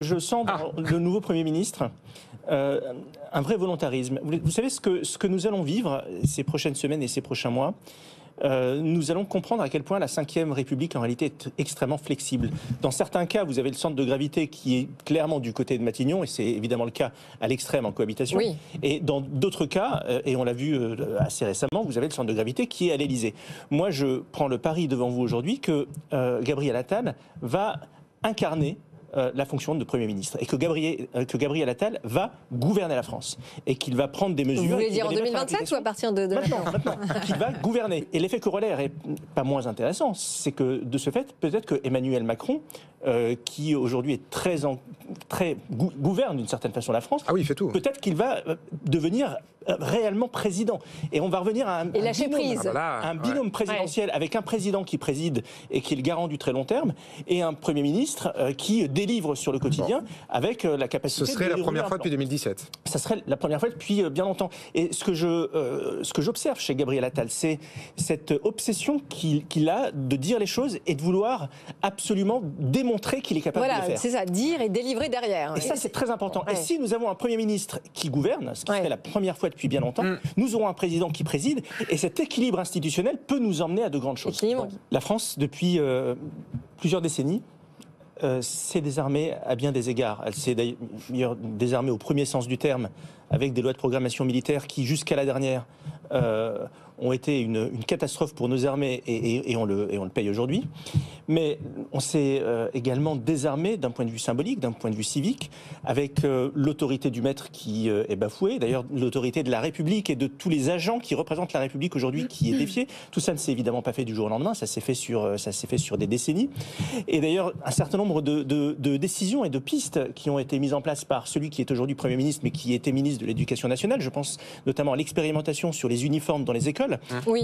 Je sens dans le nouveau Premier ministre un vrai volontarisme. Vous savez ce que nous allons vivre ces prochaines semaines et ces prochains mois. Nous allons comprendre à quel point la Ve République en réalité est extrêmement flexible. Dans certains cas, vous avez le centre de gravité qui est clairement du côté de Matignon, et c'est évidemment le cas à l'extrême en cohabitation. Oui. Et dans d'autres cas, et on l'a vu assez récemment, vous avez le centre de gravité qui est à l'Élysée. Moi, je prends le pari devant vous aujourd'hui que Gabriel Attal va incarner la fonction de Premier ministre et que Gabriel Attal va gouverner la France et qu'il va prendre des mesures. Vous voulez dire en 2027 ou à partir de maintenant qu'il va gouverner. Et l'effet corollaire est pas moins intéressant, c'est que de ce fait, peut-être que Emmanuel Macron, qui aujourd'hui est gouverne d'une certaine façon la France, il fait tout. Peut-être qu'il va devenir réellement président. Et on va revenir à un binôme présidentiel avec un président qui préside et qui est le garant du très long terme et un Premier ministre qui délivre sur le quotidien avec la capacité. Ce serait la première fois depuis 2017. Ça serait la première fois depuis bien longtemps. Et ce que j'observe chez Gabriel Attal, c'est cette obsession qu'il a de dire les choses et de vouloir absolument démontrer qu'il est capable de le faire. Voilà, c'est ça, dire et délivrer derrière. Et ça, c'est très important. Et si nous avons un Premier ministre qui gouverne, ce qui serait la première fois depuis bien longtemps, nous aurons un président qui préside, et cet équilibre institutionnel peut nous emmener à de grandes choses. La France, depuis plusieurs décennies, s'est désarmée à bien des égards. Elle s'est d'ailleurs désarmée au premier sens du terme, avec des lois de programmation militaire qui, jusqu'à la dernière, ont été une catastrophe pour nos armées et on le paye aujourd'hui. Mais on s'est également désarmé d'un point de vue symbolique, d'un point de vue civique, avec l'autorité du maître qui est bafouée, d'ailleurs l'autorité de la République et de tous les agents qui représentent la République aujourd'hui qui est défiée. Tout ça ne s'est évidemment pas fait du jour au lendemain, ça s'est fait sur des décennies. Et d'ailleurs, un certain nombre de décisions et de pistes qui ont été mises en place par celui qui est aujourd'hui Premier ministre, mais qui était ministre de l'Éducation nationale, je pense notamment à l'expérimentation sur les uniformes dans les écoles,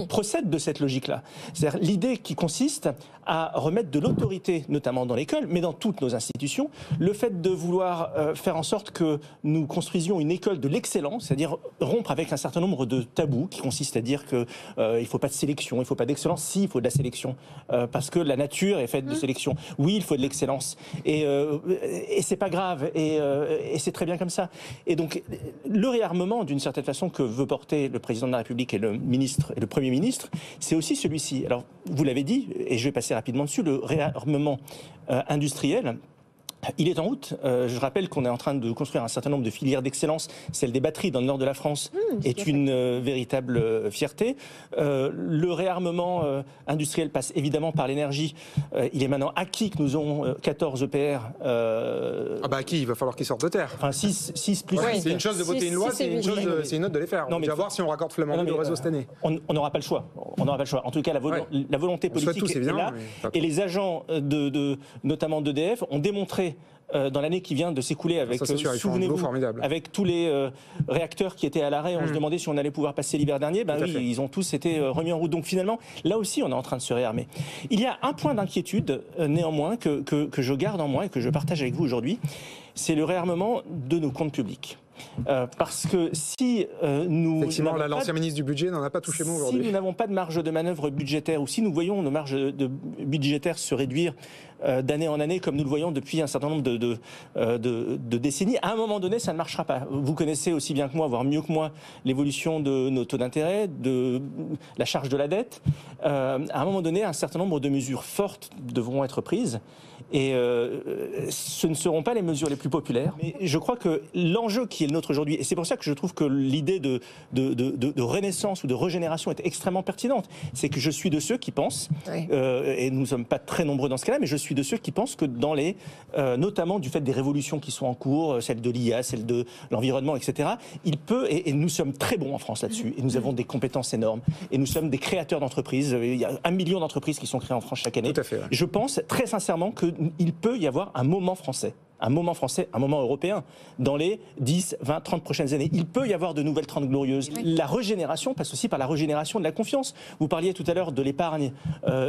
procède de cette logique-là. C'est-à-dire l'idée qui consiste à remettre de l'autorité, notamment dans l'école, mais dans toutes nos institutions, le fait de vouloir faire en sorte que nous construisions une école de l'excellence, c'est-à-dire rompre avec un certain nombre de tabous qui consistent à dire qu'il ne faut pas de sélection, il ne faut pas d'excellence. Si, il faut de la sélection, parce que la nature est faite de sélection. Oui, il faut de l'excellence. Et c'est pas grave, et c'est très bien comme ça. Et donc, le réarmement, d'une certaine façon, que veut porter le président de la République et le Premier ministre, c'est aussi celui-ci. Alors, vous l'avez dit, et je vais passer rapidement dessus, le réarmement industriel. Il est en route. Je rappelle qu'on est en train de construire un certain nombre de filières d'excellence. Celle des batteries dans le nord de la France est une véritable fierté. Le réarmement industriel passe évidemment par l'énergie. Il est maintenant acquis que nous avons 14 EPR. Acquis, il va falloir qu'ils sortent de terre. Enfin, 6 plus 8. C'est une chose de voter une loi, c'est une autre de les faire. On va voir si on raccorde Flamanville au réseau cette année. On n'aura pas le choix. On n'aura pas le choix. En tout cas, la volonté politique est là. Et les agents, notamment d'EDF, ont démontré dans l'année qui vient de s'écouler, avec, souvenez-vous, avec tous les réacteurs qui étaient à l'arrêt, on se demandait si on allait pouvoir passer l'hiver dernier, ils ont tous été remis en route. Donc finalement, là aussi, on est en train de se réarmer. Il y a un point d'inquiétude, néanmoins, que je garde en moi et que je partage avec vous aujourd'hui, c'est le réarmement de nos comptes publics. Parce que si nous... Effectivement, l'ancien ministre du budget n'en a pas touché mot aujourd'hui. Si nous n'avons pas de marge de manœuvre budgétaire, ou si nous voyons nos marges budgétaires se réduire d'année en année, comme nous le voyons depuis un certain nombre de décennies, à un moment donné, ça ne marchera pas. Vous connaissez aussi bien que moi, voire mieux que moi, l'évolution de nos taux d'intérêt, de la charge de la dette. À un moment donné, un certain nombre de mesures fortes devront être prises. Et ce ne seront pas les mesures les plus populaires. Mais je crois que l'enjeu qui est le nôtre aujourd'hui, et c'est pour ça que je trouve que l'idée de renaissance ou de régénération est extrêmement pertinente, c'est que je suis de ceux qui pensent, et nous ne sommes pas très nombreux dans ce cas-là, mais je suis de ceux qui pensent que dans les, notamment du fait des révolutions qui sont en cours, celle de l'IA, celle de l'environnement, etc., il peut, et nous sommes très bons en France là-dessus, et nous avons des compétences énormes, et nous sommes des créateurs d'entreprises. Il y a 1 million d'entreprises qui sont créées en France chaque année. Tout à fait, Je pense très sincèrement qu'il peut y avoir un moment français, un moment européen, dans les 10, 20, 30 prochaines années. Il peut y avoir de nouvelles 30 glorieuses. La régénération passe aussi par la régénération de la confiance. Vous parliez tout à l'heure de l'épargne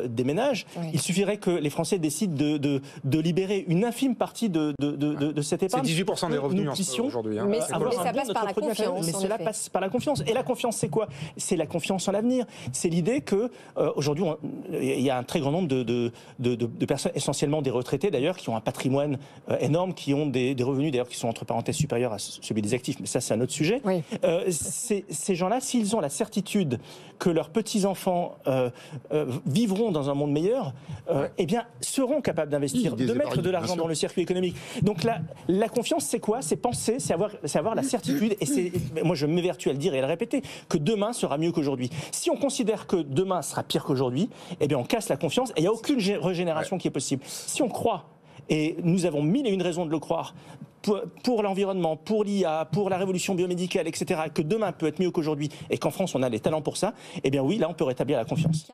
des ménages. Il suffirait que les Français décident de libérer une infime partie de cette épargne. C'est 18% des revenus aujourd'hui. Mais ça passe par la confiance. Mais cela passe par la confiance. Et la confiance, c'est quoi? C'est la confiance en l'avenir. C'est l'idée que aujourd'hui, il y a un très grand nombre de personnes, essentiellement des retraités d'ailleurs, qui ont un patrimoine énorme énormes qui ont des revenus d'ailleurs qui sont entre parenthèses supérieurs à celui des actifs, mais ça c'est un autre sujet. Oui. Ces gens-là, s'ils ont la certitude que leurs petits-enfants vivront dans un monde meilleur, eh bien seront capables d'investir, de mettre de l'argent dans le circuit économique. Donc la confiance, c'est quoi? C'est penser, c'est avoir la certitude, et moi je m'évertue à le dire et à le répéter, que demain sera mieux qu'aujourd'hui. Si on considère que demain sera pire qu'aujourd'hui, eh bien on casse la confiance et il n'y a aucune régénération qui est possible. Si on croit, et nous avons 1001 raisons de le croire, pour l'environnement, pour l'IA, pour la révolution biomédicale, etc., que demain peut être mieux qu'aujourd'hui et qu'en France on a les talents pour ça, eh bien oui, là on peut rétablir la confiance.